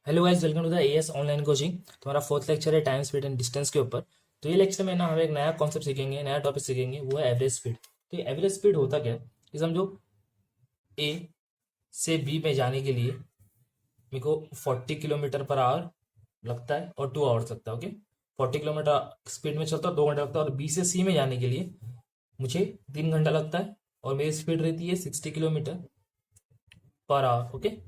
Hello guys, welcome to the AS online coaching. तुम्हारा fourth lecture है time speed and distance के ऊपर। तो ये लेक्चर में ना हम एक नया कॉन्सेप्ट सीखेंगे, नया टॉपिक सीखेंगे, वो है एवरेज स्पीड। तो ये एवरेज स्पीड होता क्या है कि समझो ए से बी में जाने के लिए मेरे को 40 किलोमीटर पर आवर लगता है और 2 आवर्स लगता है। ओके, 40 किलोमीटर स्पीड में चलता है, 2 घंटा लगता है। और बी से सी में जाने के लिए मुझे 3 घंटा लगता है और मेरी स्पीड रहती है 60 किलोमीटर पर आवर। ओके,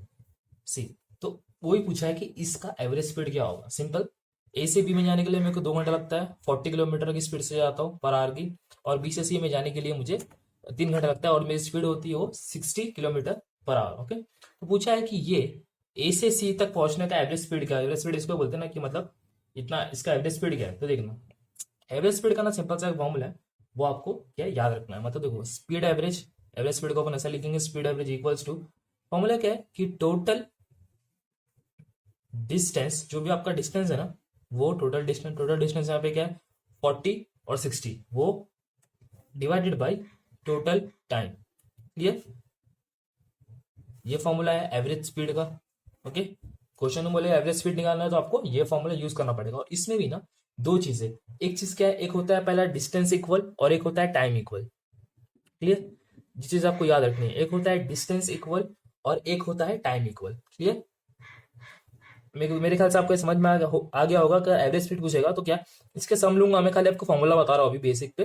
सी। तो वही पूछा है कि इसका एवरेज स्पीड क्या होगा। सिंपल, ए से बी में जाने के लिए मेरे को 2 घंटा लगता है, 40 किलोमीटर की स्पीड से जाता हूँ पर आवर की। और बी से सी में जाने के लिए मुझे 3 घंटा लगता है और मेरी स्पीड होती है वो 60 किलोमीटर पर आवर। ओके, तो पूछा है कि ये ए से सी तक पहुंचने का एवरेज स्पीड क्या है। एवरेज स्पीड इसको बोलते हैं ना, कि मतलब इतना इसका एवरेज स्पीड क्या है। तो देखना, एवरेज स्पीड का ना सिंपल सा एक फॉर्मूला है, वो आपको क्या याद रखना है। मतलब देखो, स्पीड एवरेज, एवरेज स्पीड को अपन ऐसा लिखेंगे, speed average equals to, formula क्या है कि टोटल डिस्टेंस, जो भी आपका डिस्टेंस है ना, वो टोटल डिस्टेंस यहाँ पे क्या है 40 और 60, वो divided by total time. Clear, ये फॉर्मूला है एवरेज स्पीड का। ओके, क्वेश्चन में बोले एवरेज स्पीड निकालना है तो आपको ये फॉर्मूला यूज करना पड़ेगा। और इसमें भी ना दो चीजें, एक चीज क्या है, एक होता है पहला डिस्टेंस इक्वल और एक होता है टाइम इक्वल। क्लियर, ये चीज आपको याद रखनी है, एक होता है डिस्टेंस इक्वल और एक होता है टाइम इक्वल। क्लियर, मेरे ख्याल से आपको समझ में आ गया होगा कि एवरेज स्पीड पूछेगा तो क्या इसके सम लूंगा। मैं खाली आपको फॉर्मूला बता रहा हूँ अभी बेसिक पे,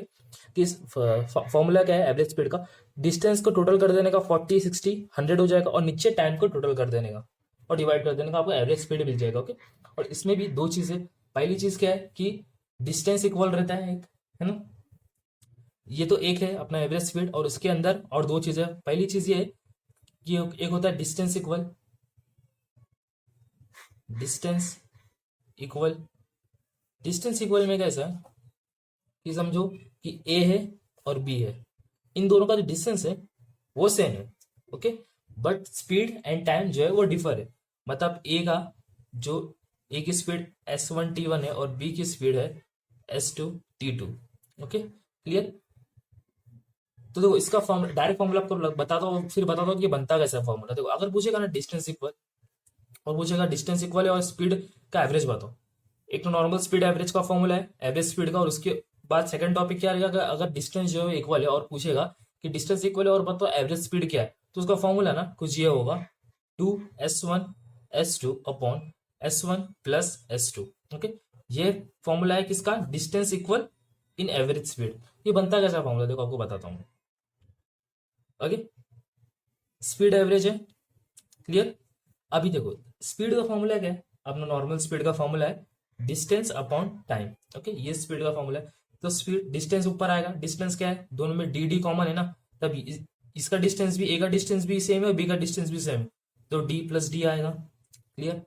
कि इस फॉर्मूला क्या है एवरेज स्पीड का। डिस्टेंस को टोटल कर देने का 40 60 100 हो जाएगा और नीचे टाइम को टोटल कर देने का और डिवाइड कर देने का, आपको एवरेज स्पीड मिल जाएगा। ओके, और इसमें भी दो चीजें, पहली चीज क्या है कि डिस्टेंस इक्वल रहता है एक, है ना। ये तो एक है अपना एवरेज स्पीड, और उसके अंदर और दो चीजें। पहली चीज ये है कि एक होता है distance equal, distance equal, distance equal में कैसा है कि समझो कि ए है और बी है, इन दोनों का जो डिस्टेंस है वो सेम है। Okay, but speed and time जो है वो डिफर है। मतलब ए का जो ए की स्पीड S1 T1 है और बी की स्पीड है S2 T2। Okay, clear. तो देखो, इसका फॉर्मूला डायरेक्ट फॉर्मूला आपको बताता हूँ, फिर बताता हूँ कि ये बनता कैसा है फॉर्मूला। देखो, अगर पूछेगा ना डिस्टेंस इक्वल और पूछेगा डिस्टेंस इक्वल है और स्पीड का एवरेज बताओ, एक तो नॉर्मल स्पीड एवरेज का फॉर्मूला है एवरेज स्पीड का, और उसके बाद सेकंड टॉपिक क्या रहेगा, अगर डिस्टेंस जो है इक्वल है और पूछेगा कि डिस्टेंस इक्वल है और बताओ एवरेज स्पीड क्या है, तो उसका फॉर्मूला ना कुछ ये होगा, 2S1 S2 upon S1 plus S2। Okay, ये फॉर्मूला है किसका, distance equal in average speed. ये बनता कैसा फॉर्मूला, देखो आपको बताता हूँ। ओके, स्पीड एवरेज है, क्लियर। अभी देखो, स्पीड का फॉर्मूला क्या है, अपना नॉर्मल स्पीड का फॉर्मूला है डिस्टेंस अपॉन टाइम। ओके, ये स्पीड का फॉर्मूला है। तो स्पीड डिस्टेंस ऊपर आएगा, डिस्टेंस क्या है, दोनों में डी डी कॉमन है ना, तब इसका डिस्टेंस भी, ए का डिस्टेंस भी सेम है और बी का डिस्टेंस भी सेम है, तो डी प्लस डी आएगा। क्लियर,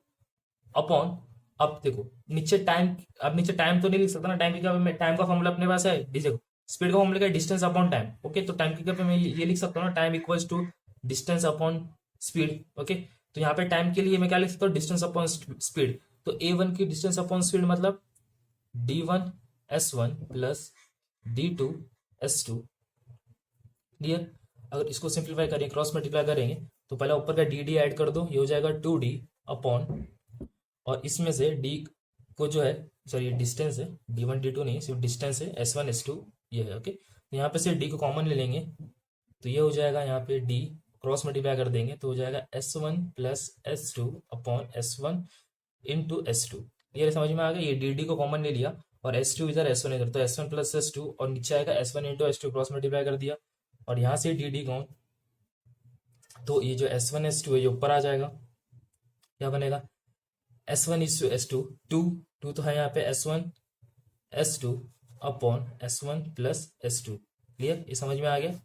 अपॉन, अब देखो नीचे टाइम, अब नीचे टाइम तो नहीं लिख सकता ना, टाइम की जगह पे टाइम का फॉर्मूला अपने पास है, देखो स्पीड का फॉर्मूला क्या, डिस्टेंस अपॉन टाइम। ओके, तो टाइम की जगह पे मैं ये लिख सकता हूँ ना, time equals to distance upon speed. Okay, तो यहाँ पे टाइम के लिए मैं क्या लिख सकता हूँ, डिस्टेंस अपॉन स्पीड। तो A1 की डिस्टेंस अपॉन स्पीड मतलब D1 S1 plus D2 S2। Clear, अगर इसको सिंप्लीफाई करें, क्रॉस मल्टीप्लाई करेंगे, तो पहले ऊपर का डी डी ऐड कर दो, ये हो जाएगा 2D अपॉन, और इसमें से डी को जो है, सॉरी डिस्टेंस है, D1 D2 नहीं, सिर्फ डिस्टेंस है S1 S2 ये है। ओके, तो यहाँ पे से डी को कॉमन ले लेंगे, तो ये हो जाएगा यहाँ पे डी, क्रॉस मल्टीप्लाई कर देंगे तो हो जाएगा S1 plus S2 upon S1 into S2। ये समझ में आ गया, ये डी डी को कॉमन ले लिया और S2 इधर S1 इधर, तो S1 प्लस S2 और नीचे आएगा S1 into S2, cross multiply कर दिया और यहाँ से डी डी कॉमन, तो ये जो S1 S2 है ये ऊपर आ जाएगा। क्या बनेगा, S1 is to S2, to to तो है यहाँ पे S1 S2 upon S1 plus S2। Clear, ये समझ में आ गया।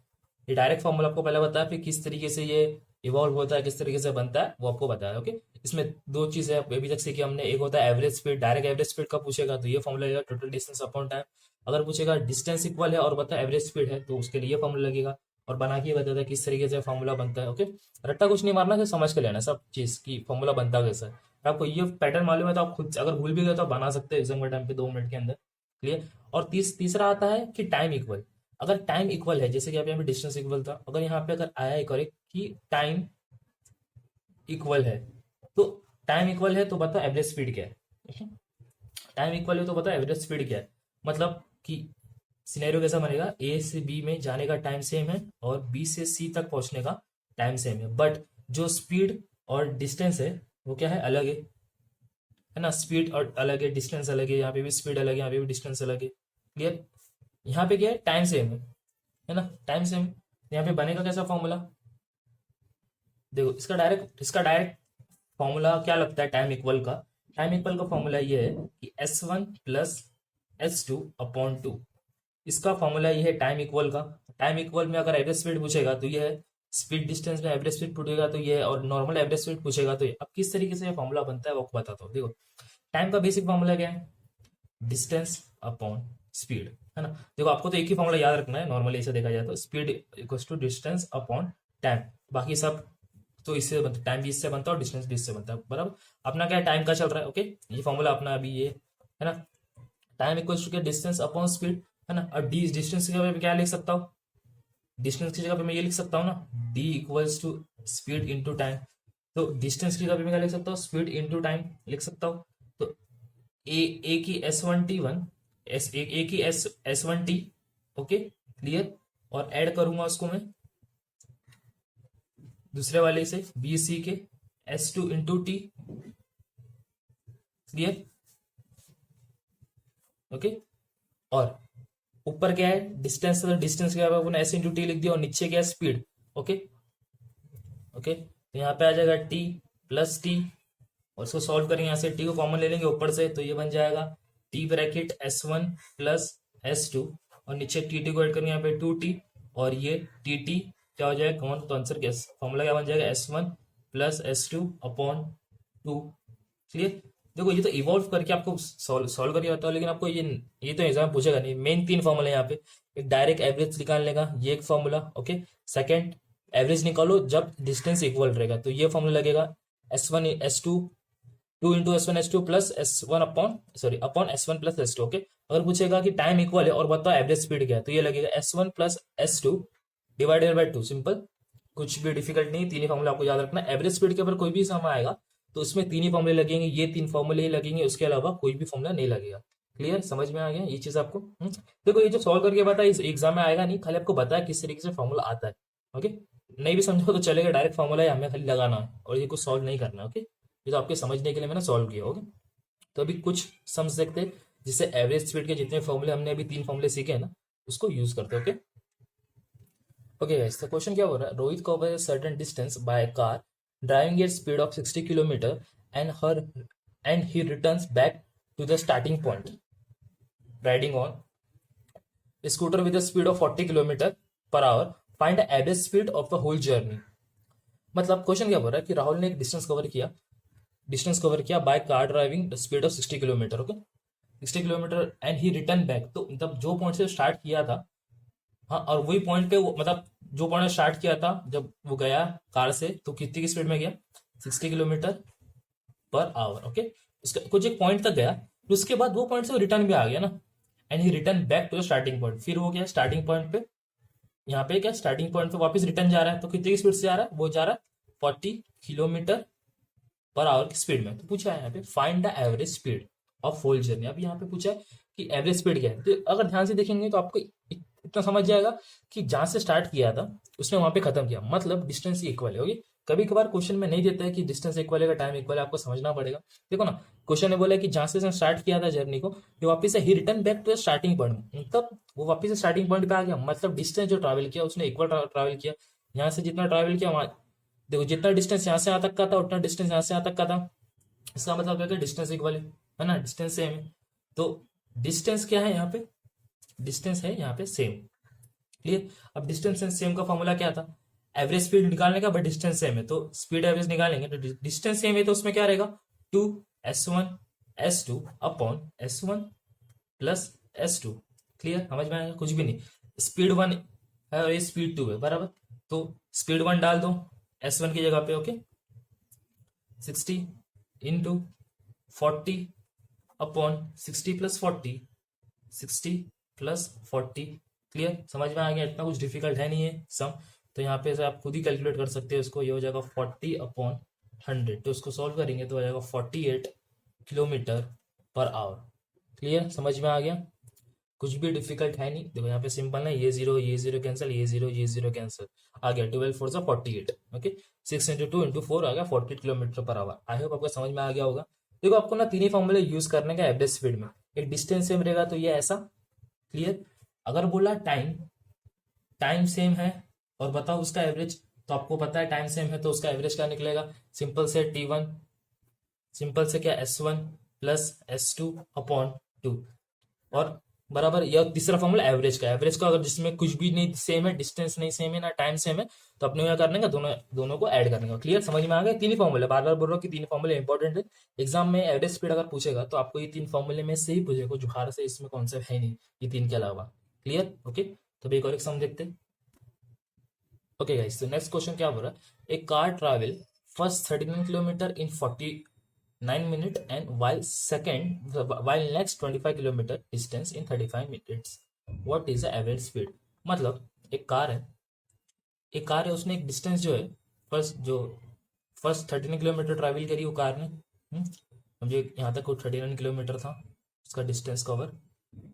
ये डायरेक्ट फॉर्मूला आपको पहले बताया, फिर किस तरीके से ये इवॉल्व होता है, किस तरीके से बनता है वो आपको बताया। ओके, इसमें दो चीजें अभी तक सीखी हमने, एक होता है average speed, direct average speed का पूछेगा तो ये फॉर्मूला लगेगा टोटल डिस्टेंस अपॉन टाइम। अगर पूछेगा डिस्टेंस इक्वल है और बता एवरेज स्पीड है तो उसके लिए ये फॉर्मूला लगेगा, और बना के बताता है किस तरीके से फॉर्मूला बनता है। ओके, रट्टा कुछ नहीं मारना, समझ के लेना सब चीज की फॉर्मूला बनता कैसा है। आपको ये पैटर्न मालूम है तो आप खुद अगर भूल भी गए तो आप बना सकते हैं एग्जाम के टाइम पे 2 मिनट के अंदर। क्लियर, और तीसरा आता है कि टाइम इक्वल। अगर टाइम इक्वल है, जैसे कि यहाँ पे डिस्टेंस इक्वल था, अगर यहाँ पे अगर आया है करेक्ट कि टाइम इक्वल है, तो टाइम इक्वल है तो बताओ एवरेज स्पीड क्या है। टाइम इक्वल है तो बताओ एवरेज स्पीड क्या है। मतलब कि सिनेरियो कैसा बनेगा, ए से बी में जाने का टाइम सेम है और बी से सी तक पहुंचने का टाइम सेम है, बट जो स्पीड और डिस्टेंस है वो क्या है, अलग है ना। स्पीड और अलग है, डिस्टेंस अलग है, यहाँ पे भी स्पीड अलग है, यहाँ पे भी डिस्टेंस अलग है। क्लियर। यहाँ पे क्या है, टाइम सेम है ना, टाइम सेम। यहाँ पे बनेगा कैसा फॉर्मूला, देखो इसका डायरेक्ट फॉर्मूला क्या लगता है टाइम इक्वल का। टाइम इक्वल का फॉर्मूला ये है कि S1 प्लस S2/2। इसका फॉर्मूला ये है टाइम इक्वल का। टाइम इक्वल में अगर एवरेज स्पीड पूछेगा तो ये है, स्पीड डिस्टेंस में एवरेज स्पीड पूछेगा तो ये है, और नॉर्मल एवरेज स्पीड पूछेगा तो ये। अब किस तरीके से ये फॉर्मूला बनता है वो आपको बताता हूँ। देखो टाइम का बेसिक फॉर्मूला क्या है, डिस्टेंस अपॉन स्पीड, है ना। देखो आपको तो एक ही फॉर्मूला याद रखना है, नॉर्मली ऐसे देखा जाए तो speed equals to distance upon time. बाकी सब तो इससे बनता है, टाइम भी इससे बनता है और डिस्टेंस भी इससे बनता है, बराबर। अपना क्या टाइम का चल रहा है, ओके। ये फॉर्मूला अपना अभी ये है ना, टाइम इक्वल्स टू क्या, डिस्टेंस अपॉन स्पीड, है ना। और डी डिस्टेंस की जगह पे क्या लिख सकता हूँ, डिस्टेंस की जगह पे मैं ये लिख सकता हूँ ना, D equals to speed into time. तो डिस्टेंस की जगह पे मैं क्या लिख सकता हूँ, स्पीड इंटू टाइम लिख सकता हूँ। तो ए की S1 T1, ए की S1 T, ओके क्लियर। और ऐड करूंगा उसको मैं दूसरे वाले से, बी सी के S2 × T, क्लियर, ओके। और ऊपर क्या है, डिस्टेंस, तो डिस्टेंस क्या है, S × T लिख दिया, और नीचे क्या है, स्पीड, ओके ओके। तो यहाँ पे आ जाएगा T प्लस T, और इसको सॉल्व करेंगे, यहाँ से T को कॉमन ले लेंगे ऊपर से, तो ये बन जाएगा T bracket S1 plus S2, और नीचे TT को ऐड करेंगे यहाँ पे 2T, और ये TT क्या हो जाएगा कॉमन, तो आंसर क्या, फॉर्मूला क्या बन जाएगा, S1 प्लस S2/2। क्लियर। देखो ये तो इवॉल्व करके आपको सॉल्व करके बताओ, लेकिन आपको ये तो एग्जाम पूछेगा नहीं। मेन 3 फॉर्मूले यहाँ पे, एक डायरेक्ट एवरेज निकालने का ये एक फॉर्मूला, ओके। सेकंड, एवरेज निकालो जब डिस्टेंस इक्वल रहेगा, तो ये फॉर्मूला लगेगा S1 S2, 2 × S1 S2 plus S1 upon S1 plus S2, okay. अगर पूछेगा कि टाइम इक्वल है और बताओ एवरेज स्पीड क्या है, तो ये लगेगा S1 plus S2 divided by 2, simple, कुछ भी डिफिकल्ट नहीं, 3 ही फॉर्मूला आपको याद रखना। एवरेज स्पीड के ऊपर कोई भी सम आएगा तो उसमें 3 ही फॉर्मूले लगेंगे, ये 3 फॉर्मूले ही लगेंगे, उसके अलावा कोई भी फॉर्मूला नहीं लगेगा। क्लियर, समझ में आ गया ये चीज आपको। देखो ये जो सॉल्व करके बताया इस एग्जाम में आएगा नहीं, खाली आपको बताया किस तरीके से फॉर्मूला आता है, ओके। नहीं भी समझो तो चलेगा, डायरेक्ट फॉर्मूला है, हमें खाली लगाना है और ये कुछ सॉल्व नहीं करना है, ओके। ये तो आपके समझने के लिए मैंने सॉल्व किया, ओके। तो अभी कुछ समझ सकते हैं जिससे एवरेज स्पीड के जितने फॉर्मूले हमने अभी 3 फॉर्मूले सीखे हैं ना, उसको यूज करते हैं, ओके। ओके गाइस, तो क्वेश्चन क्या हो रहा है, Rohit covers a certain distance by car driving at speed of 60 kilometer and he returns back to the starting point riding on a scooter with a speed of 40 kilometer per hour. Find the average speed of the whole journey. मतलब question क्या बोल रहा है कि राहुल ने एक distance cover किया by car driving speed of 60 kilometre, okay, 60 kilometre, and he return back. तो मतलब जो पॉइंट से स्टार्ट किया था, हाँ, और वही पॉइंट पे वो, मतलब जो पॉइंट स्टार्ट किया था जब वो गया कार से, तो कितनी की स्पीड में गया, 60 किलोमीटर पर आवर, ओके। उसका कुछ एक पॉइंट तक गया, तो उसके बाद वो पॉइंट से रिटर्न भी आ गया ना, and he return back to the starting point. फिर वो क्या, स्टार्टिंग पॉइंट पे, यहाँ पे क्या, स्टार्टिंग पॉइंट पे वापस रिटर्न जा रहा है, तो कितनी की स्पीड से जा रहा है, वो जा रहा है 40 किलोमीटर पर आवर की स्पीड में। तो पूछा है यहाँ पे find the average speed of whole journey. अब यहाँ पे पूछा है कि एवरेज स्पीड क्या है, तो अगर ध्यान से देखेंगे तो आपको इतना समझ जाएगा कि जहां से स्टार्ट किया था उसने वहां पे खत्म किया, मतलब डिस्टेंस ही इक्वल है, ओके। कभी कभार क्वेश्चन में नहीं देता है कि डिस्टेंस इक्वल है, टाइम इक्वल है, आपको समझना पड़ेगा। देखो ना, क्वेश्चन ने बोला कि जहां से स्टार्ट किया था जर्नी को, ये वापस से ही return back to starting point, मतलब वो वापस से स्टार्टिंग पॉइंट पे आ गया, मतलब डिस्टेंस जो ट्रैवल किया उसने इक्वल ट्रैवल किया। यहाँ से जितना ट्रैवल किया वहां, देखो जितना डिस्टेंस यहाँ से यहाँ तक का था उतना डिस्टेंस यहाँ से यहाँ तक का था, इसका मतलब क्या, डिस्टेंस इक्वल है ना, डिस्टेंस सेम है। तो डिस्टेंस क्या है यहाँ पे, डिस्टेंस है यहाँ पे सेम, क्लियर। अब डिस्टेंस एंड सेम का फॉर्मूला क्या था, एवरेज स्पीड निकालने का, बट डिस्टेंस सेम है, तो स्पीड एवरेज निकालेंगे, तो डिस्टेंस सेम है तो उसमें क्या रहेगा, 2S1S2/S1 प्लस S2। क्लियर, समझ में आएगा, कुछ भी नहीं। स्पीड 1 है और ये स्पीड 2 है, बराबर। तो स्पीड 1 डाल दो S1 की जगह पे, ओके, 60 इंटू 40/60 प्लस 40, 60+40। क्लियर, समझ में आ गया, इतना कुछ डिफिकल्ट है नहीं है सम। तो यहाँ पे से आप खुद ही कैलकुलेट कर सकते हो इसको, ये हो जाएगा 40/60 100, तो इसको सॉल्व करेंगे तो आ जाएगा 48 किलोमीटर पर आवर। क्लियर, समझ में आ गया? कुछ भी डिफिकल्ट है नहीं। देखो यहाँ पे सिंपल है, ये जीरो कैंसिल, ये जीरो कैंसिल, आ गया 12 फोर 48। ओके, 6 × 2 × 4 आ गया 48 kilometre per our. I hope आपको समझ में आ गया होगा। देखो आपको ना तीन ही फॉर्मूले यूज करने का एवरेज स्पीड में। एक डिस्टेंस सेम रहेगा तो ये ऐसा। क्लियर, अगर बोला टाइम, टाइम सेम है और बताओ उसका एवरेज, तो आपको पता है टाइम सेम है तो उसका एवरेज क्या निकलेगा? सिंपल से T1, सिंपल से क्या S1 प्लस S2 अपॉन 2, और बराबर यह तीसरा फॉर्मूला एवरेज का। एवरेज का अगर जिसमें कुछ भी नहीं सेम है, डिस्टेंस नहीं सेम है ना टाइम सेम है, तो अपने क्या करने का, दोनों दोनों को ऐड करने का। क्लियर, समझ में आ गया? तीन ही फॉर्मूले, बार बार बोल रहा हूँ कि तीन फॉर्मूले इंपॉर्टेंट है। एग्जाम में एवरेज स्पीड अगर पूछेगा तो आपको ये तीन फॉर्मूले में से ही पूछेगा, जो बाहर से इसमें कॉन्सेप्ट है नहीं ये तीन के अलावा। Clear, okay. तो एक और एक सम देखते हैं। ओके गाइस, तो नेक्स्ट क्वेश्चन क्या बोल रहा है? A car travel first 39 kilometre in 49 minutes and while next 25 kilometer distance in 35 minutes. What is the average speed? मतलब एक कार है उसने एक डिस्टेंस जो है, फर्स्ट 39 किलोमीटर ट्रैवल करी वो कार ने। समझे, यहाँ तक वो 39 किलोमीटर था उसका डिस्टेंस कवर।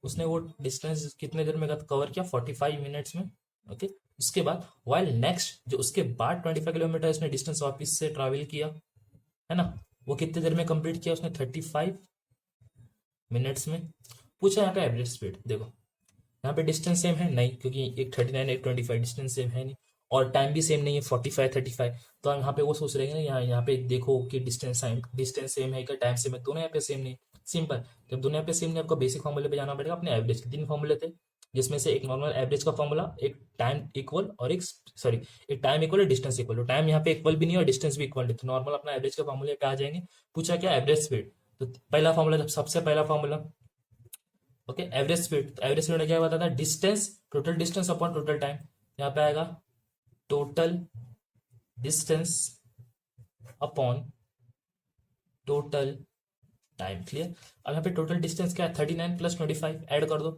उसने वो डिस्टेंस कितने देर में कवर किया? 45 मिनट्स में। ओके, उसके बाद वाइल नेक्स्ट, जो उसके बाद 25 किलोमीटर उसने डिस्टेंस वापस से ट्रैवल किया, है ना, वो कितने देर में कंप्लीट किया? उसने 35 मिनट्स में। पूछा यहाँ का एवरेज स्पीड। देखो यहाँ पे डिस्टेंस सेम है नहीं, क्योंकि एक 39 एक 25 डिस्टेंस सेम है नहीं, और टाइम भी सेम नहीं है 45 35। तो हम यहाँ पे वो सोच रहे हैं ना, यहाँ पे देखो कि डिस्टेंस सेम है क्या टाइम सेम है? दोनों यहाँ पे सेम नहीं। सिंपल, जब दोनों यहाँ पे सेम नहीं, आपको बेसिक फॉर्मूले पे जाना पड़ेगा। अपने एवरेज के तीन फॉर्मूले थे, जिसमें से एक नॉर्मल एवरेज का फॉर्मूला, एक टाइम इक्वल और एक सॉरी एक टाइम इक्वल और डिस्टेंस इक्वल। तो टाइम यहाँ पे इक्वल भी नहीं और डिस्टेंस भी इक्वल नहीं, तो नॉर्मल अपना एवरेज के फॉर्मूले पे आ जाएंगे। पूछा क्या? Average speed. तो पहला फॉर्मूला, सबसे पहला फॉर्मूला, ओके, एवरेज स्पीड। तो एवरेज स्पीड क्या बताता है? Distance, total distance upon total time. यहाँ पे आएगा total distance upon total time. Clear, अब यहाँ पे टोटल डिस्टेंस क्या है? 39 प्लस 25, ऐड कर दो।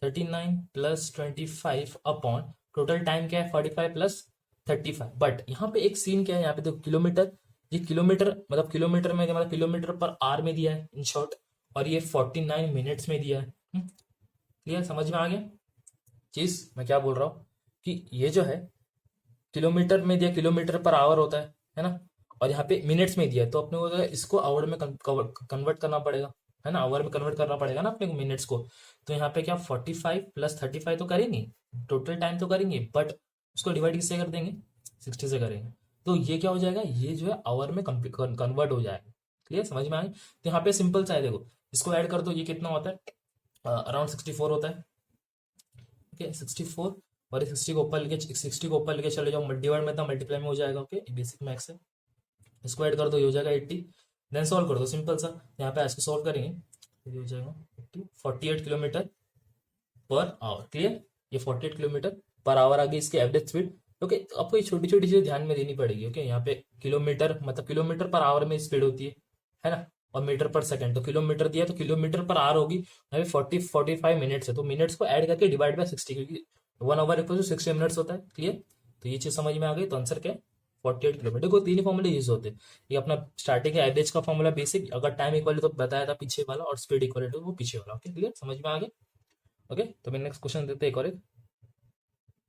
39 प्लस 25 अपॉन टोटल टाइम क्या है? 45 प्लस 35। बट यहाँ पे एक सीन क्या है? यहाँ पे देखो किलोमीटर, ये किलोमीटर मतलब किलोमीटर में मतलब किलोमीटर पर आवर में दिया है इन शॉर्ट, और ये 49 मिनट्स में दिया है। क्लियर, समझ में आ गया चीज मैं क्या बोल रहा हूँ? कि ये जो है किलोमीटर में दिया, किलोमीटर पर आवर होता है ना, और यहाँ पे मिनट्स में दिया है, तो अपने को इसको आवर में कन्वर्ट करना पड़ेगा, है ना, आवर में कन्वर्ट करना पड़ेगा ना अपने को मिनट्स को। तो यहाँ पे क्या 45 प्लस 35 तो करेंगे, टोटल टाइम तो करेंगे, बट उसको डिवाइड किससे कर देंगे? 60 से करेंगे। तो ये क्या हो जाएगा? ये जो है आवर में कन्वर्ट हो जाएगा। क्लियर, समझ में आए? तो यहाँ पे सिंपल सा है, देखो इसको ऐड कर दो, ये कितना होता है? अराउंड 64 होता है। ओके, 64, और 60 को ऊपर लेके चले जाओ, डिवाइड में था मल्टीप्लाई में हो जाएगा। ओके, बेसिक मैथ्स है। इसको ऐड कर दो, ये हो जाएगा 80। देन सॉल्व कर दो, सिंपल सा, यहाँ पे इसको सॉल्व करेंगे तो ये हो जाएगा 80, 48 किलोमीटर पर आवर। क्लियर, ये 48 किलोमीटर पर आवर आ गई इसकी एवरेज स्पीड। ओके, तो आपको ये छोटी छोटी चीजें ध्यान में देनी पड़ेगी। ओके, यहाँ पे किलोमीटर मतलब किलोमीटर पर आवर में स्पीड होती है ना, और मीटर पर सेकंड, तो किलोमीटर दिया तो किलोमीटर पर आवर होगी। यहाँ पे 45 मिनट्स है, तो मिनट्स को ऐड करके डिवाइड बाय 60, क्योंकि 1 आवर इक्वल टू 60 मिनट्स होता है। क्लियर, तो ये चीज समझ में आ गई। तो आंसर क्या है? 48 किलोमीटर। को तीन ही फॉर्मूले यूज होते हैं। ये अपना स्टार्टिंग का एवरेज का फॉर्मूला बेसिक, अगर टाइम इक्वल तो बताया था पीछे वाला, और स्पीड इक्वल तो वो पीछे वाला। ओके, क्लियर, समझ में आ गया? ओके, तो मैं नेक्स्ट क्वेश्चन देते हैं एक और एक।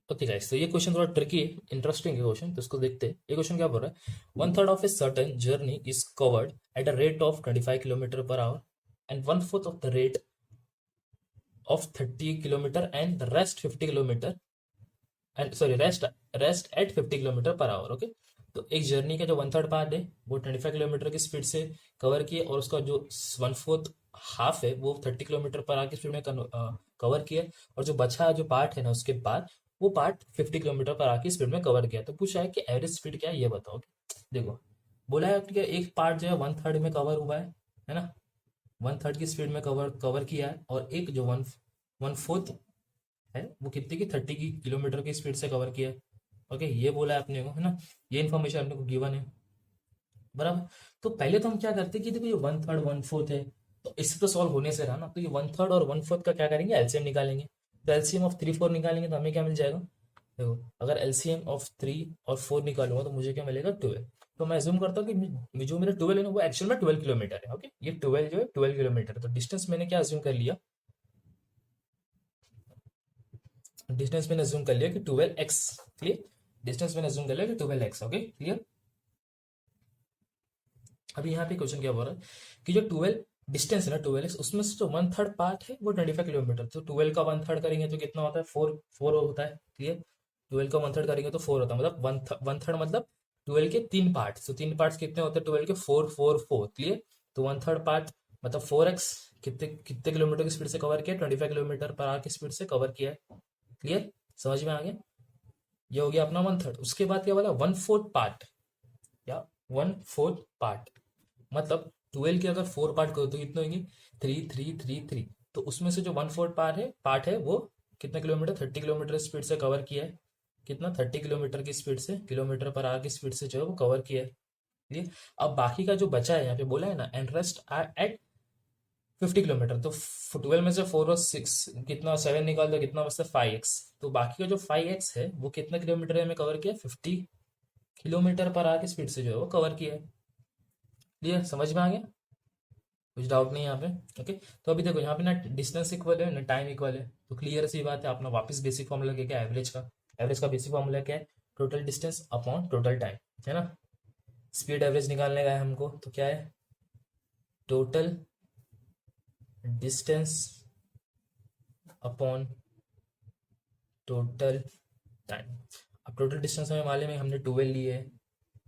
ओके गाइस, तो ये क्वेश्चन थोड़ा ट्रिकी है, इंटरेस्टिंग है क्वेश्चन, तो इसको देखते हैं। ये क्वेश्चन क्या बोल रहा है? 1/3 of a certain journey is covered at a rate of 25 kilometre per our and 1/4 of the rate of 30 kilometre and the rest 50 kilometre and sorry rest at 50 kilometre per hour. Okay, तो एक journey का जो 1/3 part है वो 25 kilometre की speed से cover किए, और उसका जो 1/4 हाफ है वो 30 किलोमीटर पर आवर की स्पीड में कवर किया, और जो बचा जो पार्ट है ना उसके बाद वो पार्ट 50 किलोमीटर पर आवर की स्पीड में कवर किया। तो पूछा है कि एवरेज स्पीड क्या है ये बताओ। देखो बोला है कि एक पार्ट जो है 1/3 में कवर हुआ है ना, 1/3 की स्पीड में कवर किया है, और एक जो 1/4 है वो कितने की 30 की किलोमीटर की स्पीड से कवर किया है। ओके, ये बोला है अपने को, है ना, ये इन्फॉर्मेशन अपने को गिवन है, बराबर। तो पहले तो हम क्या करते हैं कि देखो ये 1/3 1/4 है, तो इससे तो सॉल्व होने से रहा ना, तो ये 1/3 और 1/4 का क्या करेंगे? एलसीएम निकालेंगे। तो एलसीएम ऑफ 3 4 निकालेंगे तो हमें क्या मिल जाएगा? देखो अगर एलसीएम ऑफ 3 और 4 निकालूंगा तो मुझे क्या मिलेगा? 12। तो मैं अज्यूम करता हूँ कि जो मेरा 12 है ना वो एक्चुअल में 12 किलोमीटर है। ओके, ये 12 जो है 12 किलोमीटर है। तो डिस्टेंस मैंने क्या अज्यूम कर लिया, डिस्टेंस मैंने अज्यूम कर लिया कि 12x। क्लियर, डिस्टेंस मैंने अज्यूम कर लिया कि 12x। Okay clear. अभी यहाँ पे क्वेश्चन क्या बोल रहा है कि जो 12 डिस्टेंस है ना 12x, उसमें से जो 1/3 पार्ट है वो 25 किलोमीटर। तो 12 का 1/3 करेंगे तो कितना होता है, 4 होता है। क्लियर, 12 का 1/3 करेंगे तो 4 होता है, मतलब 1/3 मतलब 12 के 3 पार्ट। तो 3 पार्ट्स कितने होते हैं 12 के, 4 क्लियर। तो 1/3 पार्ट मतलब 4x कितने कितने किलोमीटर की स्पीड से कवर किया, 25 किलोमीटर पर आवर की स्पीड से कवर किया है। क्लियर, समझ में आ गया। ये हो गया अपना 1/3। उसके बाद क्या बोला, 1/4 पार्ट या 1/4 पार्ट, मतलब 12 के अगर 4 पार्ट करो तो कितने होंगे, 3 तो उसमें से जो 1/4 पार्ट है वो कितने किलोमीटर, 30 किलोमीटर स्पीड से कवर किया है। कितना, 30 किलोमीटर की स्पीड से, किलोमीटर पर आवर की स्पीड से जो है वो कवर किया है। क्लियर। अब बाकी का जो बचा है, यहाँ पे बोला है ना एंड रेस्ट एट 50 किलोमीटर। तो 12 में से 4 और 6 कितना, 7 निकाल दो, कितना बचता है 5x। तो बाकी का जो 5x है वो कितना किलोमीटर है हमें कवर किया, 50 किलोमीटर पर आवर की स्पीड से जो है वो कवर किया है। क्लियर, समझ में आ गया, कुछ डाउट नहीं है यहाँ पे। ओके, तो अभी देखो यहाँ पे ना डिस्टेंस इक्वल है ना टाइम इक्वल है, तो क्लियर सी बात है। अपना वापस बेसिक फॉर्मूला क्या है, एवरेज का बेसिक फॉर्मूला क्या है, total distance upon total time, है ना। स्पीड एवरेज निकालने का है हमको, तो क्या है, total distance upon total time. अब टोटल डिस्टेंस हमें मालूम है, हमने 12 लिए है,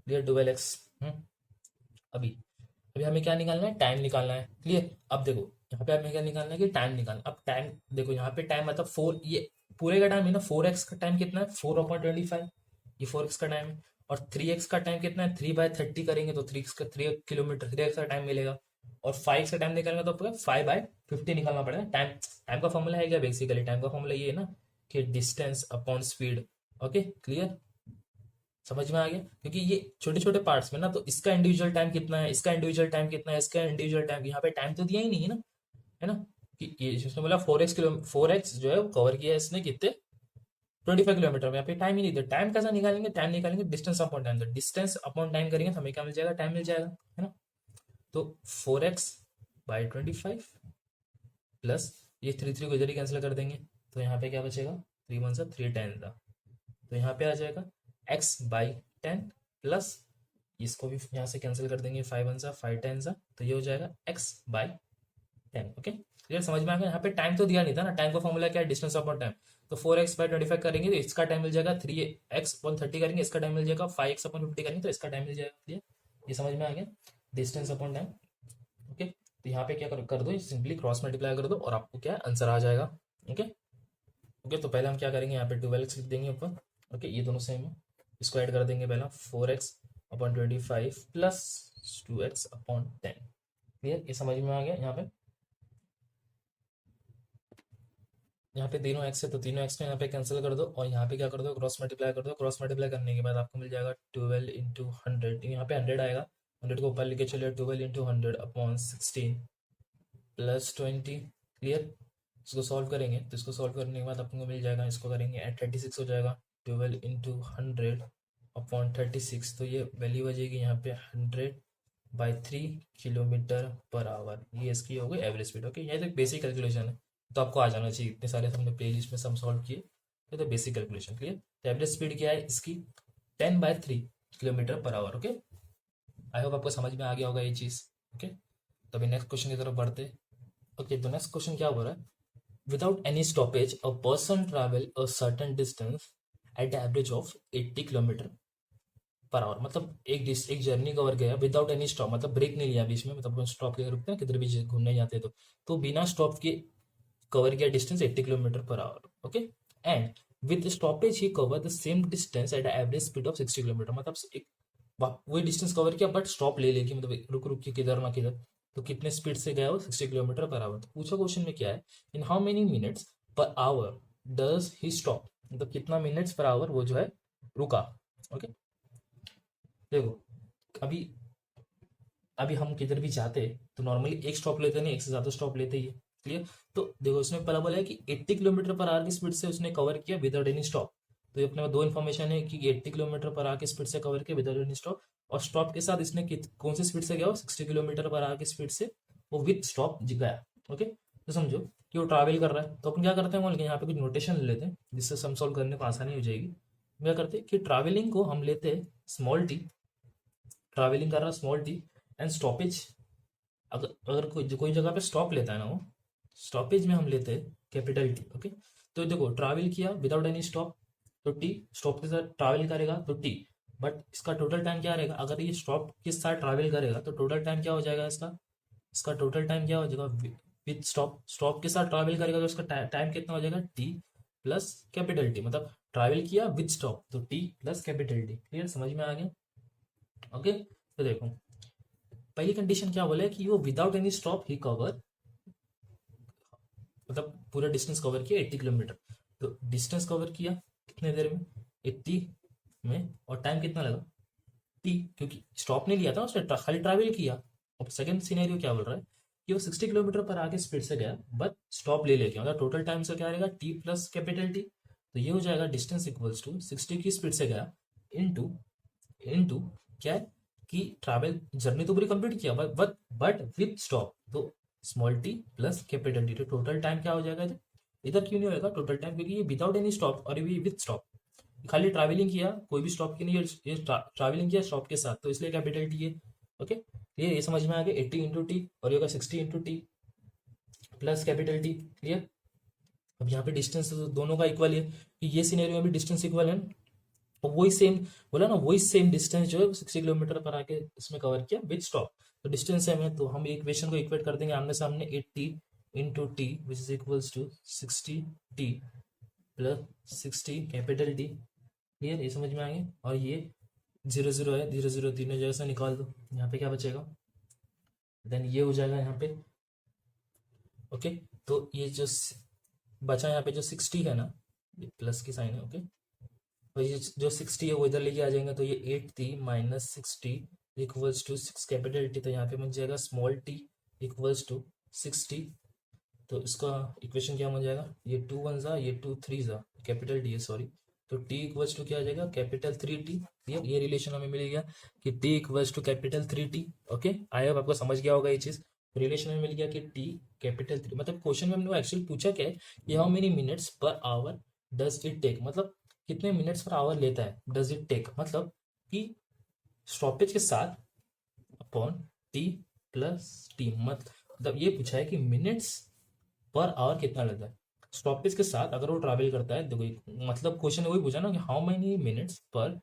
क्लियर, 12x। अभी अभी हमें क्या निकालना है, टाइम निकालना है। क्लियर, अब देखो यहाँ पे हमें क्या निकालना है कि टाइम निकालना। अब टाइम देखो यहाँ पे टाइम मतलब 4, ये पूरे का टाइम है ना, 4x का टाइम कितना है, 4/25, ये 4x का टाइम है। और 3x का टाइम कितना है, 3/30 करेंगे तो 3 टाइम मिलेगा। और 5 का टाइम निकालेंगे तो आपको 5/50 निकालना पड़ेगा। टाइम टाइम का फॉर्मूला है क्या, बेसिकली टाइम का फॉर्मूला ये है ना कि distance upon speed. Okay clear, समझ में आ गया। क्योंकि ये छोटे छोटे पार्ट्स में ना, तो इसका इंडिविजुअल टाइम कितना है, इसका इंडिविजुअल टाइम कितना है, इसका इंडिविजुअल टाइम, यहाँ पे टाइम तो दिया ही नहीं है ना, है ना। कि ये जिसने बोला 4x जो है वो कवर किया है इसने कितने, 25 किलोमीटर में। यहाँ पे टाइम ही नहीं दिया। टाइम कैसा निकालेंगे, टाइम निकालेंगे डिस्टेंस अपॉन टाइम। तो डिस्टेंस अपॉन टाइम करेंगे तो हमें क्या मिल जाएगा, टाइम मिल जाएगा, है ना। तो 4x/25 प्लस ये 3 को इधर ही कैंसिल कर देंगे, तो यहाँ पे क्या बचेगा, 3 1 सा 3 10 सा। तो यहाँ पे आ जाएगा x/10 प्लस इसको भी यहाँ से कैंसिल कर देंगे, 5 1 सा 5 10 सा। तो ये हो जाएगा x/10। ओके क्लियर, समझ में आ गया। यहाँ पे टाइम तो दिया नहीं था ना, टाइम का फॉर्मूला क्या है, डिस्टेंस अपॉन टाइम। तो 4x/25 करेंगे तो इसका टाइम मिल जाएगा, 3x/30 करेंगे इसका टाइम मिल जाएगा, 5x/50 करेंगे तो इसका टाइम मिल जाएगा। क्लियर, ये समझ में आ गया, डिस्टेंस अपॉन टाइम। ओके, तो यहाँ पे क्या कर दो, सिंपली क्रॉस मल्टीप्लाई कर दो और आपको क्या आंसर आ जाएगा। ओके ओके, तो पहले हम क्या करेंगे, यहाँ पे 12x लिख देंगे ऊपर। ओके, ये दोनों सेम है, इसको ऐड कर देंगे पहला, 4x/25 प्लस 2x/10। क्लियर, ये समझ में आ गया। यहाँ पे तीनों एक्स है तो तीनों एक्स को यहाँ पे कैंसिल कर दो और यहाँ पे क्या कर दो, क्रॉस मल्टीप्लाई कर दो। क्रॉस मल्टीप्लाई करने के बाद आपको मिल जाएगा 12 × 100, यहाँ पे 100 आएगा, 100 को ऊपर लेके चलिए, 12 × 100/16 प्लस 20। क्लियर, इसको सॉल्व करेंगे तो इसको सॉल्व करने के बाद आपको मिल जाएगा, इसको करेंगे 36 हो जाएगा, 12 × 100/36। तो ये वैल्यू आ जाएगी यहाँ पे 100/3 किलोमीटर पर आवर। ये इसकी हो गई एवरेज स्पीड। ओके, ये तो बेसिक कैलकुलेशन है, तो आपको आ जाना चाहिए। इतने सारे हमने प्ले लिस्ट में सम सॉल्व किए, ये तो बेसिक कैलकुलेशन। क्लियर, तो एवरेज स्पीड क्या है इसकी, 10/3 kilometre per hour. Okay, I hope आपको समझ में आ गया होगा ये चीज़। ओके, तो अभी नेक्स्ट क्वेश्चन की तरफ बढ़ते। ओके, तो नेक्स्ट क्वेश्चन क्या बोल रहा है, without any stoppage a person travel a certain distance at the average of 80 kilometre per our. मतलब एक जर्नी कवर गया विदाउट एनी स्टॉप, मतलब ब्रेक नहीं लिया बीच में, मतलब स्टॉप लेकर रुकते हैं किधर भी घूमने जाते हैं तो बिना स्टॉप के कवर किया distance 80 kilometre per hour. Okay, and with stoppage he cover the same distance at average speed of 60 kilometre. मतलब एक वही डिस्टेंस कवर किया बट स्टॉप ले लेके, मतलब रुक रुक के किधर ना किधर। तो कितने स्पीड से गया वो, 60 किलोमीटर पर आवर। तो पूछा क्वेश्चन में क्या है, in how many minutes per hour does he stop, मतलब कितना मिनट्स पर आवर वो जो है रुका। ओके, देखो अभी अभी हम किधर भी जाते तो नॉर्मली एक स्टॉप लेते नहीं, एक से ज्यादा स्टॉप लेते ही है। क्लियर, तो देखो इसमें पहला बोला है कि 80 किलोमीटर पर आवर की स्पीड से उसने कवर किया विदाउट एनी स्टॉप। तो ये अपने पास दो इन्फॉर्मेशन है कि 80 किलोमीटर पर आवर की स्पीड से कवर किया विदाउट एनी स्टॉप, और स्टॉप के साथ इसने कौन सी स्पीड से गया, 60 किलोमीटर पर आवर की स्पीड से वो विथ स्टॉप गया। ओके, तो समझो कि वो ट्रैवल कर रहा है। तो अपन क्या करते हैं, मान लीजिए यहाँ पे कुछ नोटेशन ले लेते हैं जिससे सम सॉल्व करने को आसानी हो जाएगी। क्या करते हैं कि ट्रैवलिंग को हम लेते हैं स्मॉल टी, ट्रैवलिंग कर रहा है स्मॉल टी, एंड स्टॉपेज अगर अगर कोई जगह पे स्टॉप लेता है ना, वो स्टॉपेज में हम लेते हैं कैपिटल टी। ओके, तो देखो ट्रैवल किया विदाउट एनी स्टॉप तो टी, स्टॉप के साथ ट्रैवल करेगा तो टी, बट इसका टोटल टाइम क्या रहेगा, अगर ये स्टॉप के साथ ट्रैवल करेगा तो टोटल टाइम क्या हो जाएगा इसका, इसका टोटल टाइम क्या हो जाएगा विद स्टॉप, स्टॉप के साथ ट्रैवल करेगा तो इसका टाइम कितना हो जाएगा, टी प्लस कैपिटल टी, मतलब ट्रैवल किया विद स्टॉप तो T plus capital T. Clear, समझ में आ गया। ओके, तो देखो पहली कंडीशन क्या बोले कि वो विदाउट एनी स्टॉप ही कवर, मतलब पूरा डिस्टेंस कवर किया 80 किलोमीटर। तो डिस्टेंस कवर किया कितने देर में, 80 में, और टाइम कितना लगा, टी, क्योंकि स्टॉप नहीं लिया था उसने, खाली ट्रैवल किया। अब सेकंड सिनेरियो क्या बोल रहा है कि वो 60 किलोमीटर पर आगे स्पीड से गया बट स्टॉप ले लेके, मतलब टोटल टाइम से क्या रहेगा, टी प्लस कैपिटल टी। तो ये हो जाएगा डिस्टेंस इक्वल्स टू 60 की स्पीड से गया इनटू इनटू क्या है कि ट्रैवल जर्नी तो पूरी कंप्लीट किया बट विथ स्टॉप, तो small T plus capital T, तो टोटल टाइम क्या हो जाएगा इधर, इधर क्यों नहीं होगा टोटल टाइम, क्योंकि ये विदाउट एनी स्टॉप और ये विथ स्टॉप, खाली ट्रैवलिंग किया, कोई भी स्टॉप की नहीं, ये ट्रैवलिंग किया स्टॉप के साथ, तो इसलिए कैपिटल टी है। ओके, ये समझ में आ गया, 80 इंटू टी और ये होगा 60 into T plus capital T. Clear, अब यहाँ पे डिस्टेंस दोनों का इक्वल है कि ये सिनेरियो में भी डिस्टेंस इक्वल है, और वही सेम बोला ना, वही सेम डिस्टेंस जो है 60 किलोमीटर पर आके इसमें कवर किया विद स्टॉप, तो डिस्टेंस सेम है, तो हम इक्वेशन को इक्वेट कर देंगे आमने सामने, 80 into T which is equals to 60 T plus 60 capital T. Clear, ये समझ में आएंगे, और ये 0 0 है, 0 0 तीनों जगह से निकाल दो, यहाँ पे क्या बचेगा, देन ये हो जाएगा यहाँ पे। ओके, तो ये जो बचा यहाँ पे जो 60 है ना, ये प्लस की साइन है। ओके, तो ये जो 60 है वो इधर लेके आ जाएंगे, तो ये 80 minus 60 equals to 6 capital T, तो यहाँ पे बन जाएगा स्मॉल टी इक्वल्स टू 60। तो इसका इक्वेशन क्या बन जाएगा, ये 2 1 जा, ये 2 3 जा, कैपिटल टी है सॉरी, तो टी इक्वल्स टू क्या आ जाएगा, कैपिटल 3 टी। ये रिलेशन हमें मिल गया कि T equals to capital 3 T. Okay, I hope आपको समझ गया होगा ये चीज, रिलेशन में मिल गया कि टी कैपिटल 3, मतलब क्वेश्चन में हमने एक्चुअली पूछा क्या है कि how many minutes per hour does it take, मतलब कितने मिनट्स पर आवर लेता है, डज इट टेक मतलब कि स्टॉपेज के साथ अपॉन टी प्लस टी, मतलब ये पूछा है कि मिनट्स पर आवर कितना लगता है स्टॉपेज के साथ अगर वो ट्रैवल करता है। देखो मतलब क्वेश्चन वही पूछा ना कि how many minutes per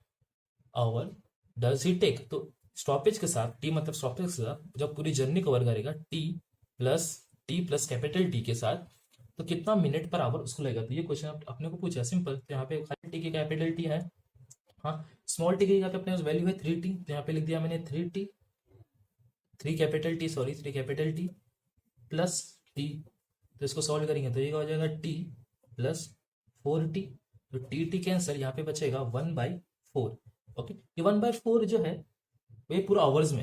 hour does he take, तो स्टॉपेज के साथ टी, मतलब स्टॉपेज के साथ जब पूरी जर्नी कवर करेगा टी प्लस कैपिटल टी के साथ, तो कितना मिनट पर आवर उसको लगेगा। तो ये क्वेश्चन अपने को पूछा सिंपल, तो यहाँ पे खाली टी की कैपिटल टी है, हाँ स्मॉल टी की यहाँ पे अपने वैल्यू है 3 टी, तो यहाँ पे लिख दिया मैंने 3 T, 3 capital T sorry 3 capital T plus T, तो इसको सॉल्व करेंगे तो ये हो जाएगा टी प्लस 4 टी, तो टी कैंसर, यहाँ पे बचेगा 1/4। ओके, ये 1/4 जो है वो पूरा आवर्स में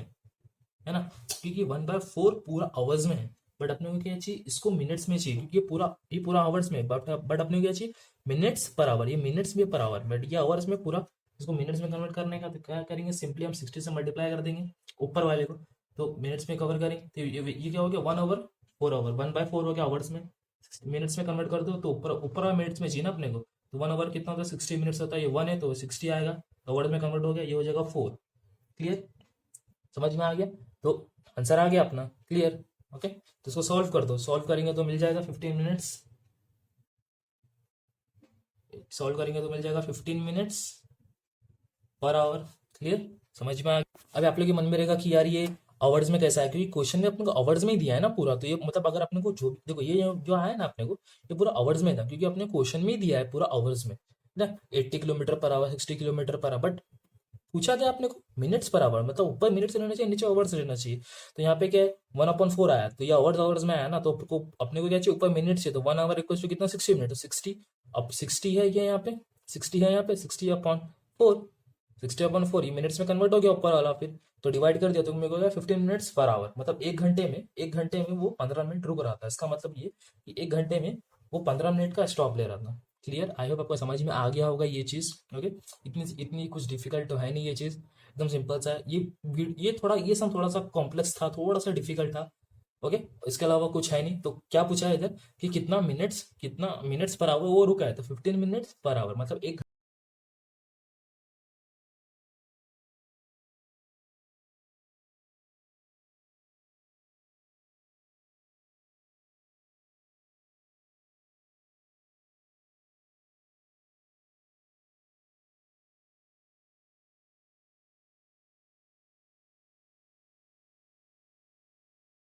है ना, क्योंकि 1/4 पूरा आवर्स में है, बट अपने को क्या चाहिए, इसको मिनट्स में चाहिए, क्योंकि ये पूरा आवर्स में, बट अपने को क्या चाहिए, मिनट्स पर आवर, ये मिनट्स में पर आवर, बट ये आवर्स में पूरा, इसको मिनट्स में कन्वर्ट करने का तो क्या करेंगे, सिंपली हम 60 से मल्टीप्लाई कर देंगे ऊपर वाले को, तो मिनट्स में कवर करेंगे, तो ये क्या हो गया 1/4 1/4 हो गया आवर्स में, मिनट्स में कन्वर्ट कर दो तो ऊपर ऊपर वाले मिनट्स में चाहिए ना अपने को, तो 1 आवर कितना होता है 60 मिनट्स होता है, ये 1 है तो 60 आएगा, तो आवर्स में कन्वर्ट हो गया, ये हो जाएगा 4। क्लियर, समझ में आ गया, तो आंसर आ गया अपना। क्लियर, ओके, तो इसको सॉल्व कर दो, सॉल्व करेंगे तो मिल जाएगा 15 मिनट्स, सॉल्व करेंगे तो मिल जाएगा 15 मिनट्स पर आवर। क्लियर, समझ में आ गया। अभी आप लोग के मन में रहेगा कि यार ये आवर्स में कैसा है, क्योंकि क्वेश्चन में अपने को आवर्स में ही दिया है ना पूरा, तो ये मतलब अगर अपने को जो देखो ये जो आया ना अपने को, ये पूरा आवर्स में था, क्योंकि अपने क्वेश्चन में ही दिया है पूरा आवर्स में ना, 80 kilometre per our 60 kilometre per our, but पूछा गया अपने को मिनट्स पर आवर, मतलब ऊपर मिनट्स रहना चाहिए नीचे आवर्स रहना चाहिए, तो यहाँ पे क्या है 1/4 आया, तो ये आवर्स आवर्स में आया ना, तो अपने को क्या चाहिए ऊपर मिनट चाहिए, तो 1 आवर इक्वल टू कितना 60 मिनट, तो 60, अब 60 है ये यहाँ पे 60 है यहाँ पे 60/4, 60/4 ये मिनट्स में कन्वर्ट हो गया ऊपर वाला, फिर तो डिवाइड कर दिया तो मेरे को 15 मिनट्स पर आवर, मतलब एक घंटे में वो 15 मिनट रुक रहा था, इसका मतलब ये कि एक घंटे में वो 15 मिनट का स्टॉप ले रहा था। क्लियर, आई होप आपको समझ में आ गया होगा ये चीज़। ओके, इतनी इतनी कुछ डिफिकल्ट तो है नहीं ये चीज़, एकदम सिंपल सा है। ये थोड़ा ये सम थोड़ा सा कॉम्प्लेक्स था, थोड़ा सा डिफिकल्ट था। ओके, इसके अलावा कुछ है नहीं। तो क्या पूछा है इधर कि कितना मिनट्स पर आवर वो रुका है, तो 15 मिनट्स पर आवर मतलब 1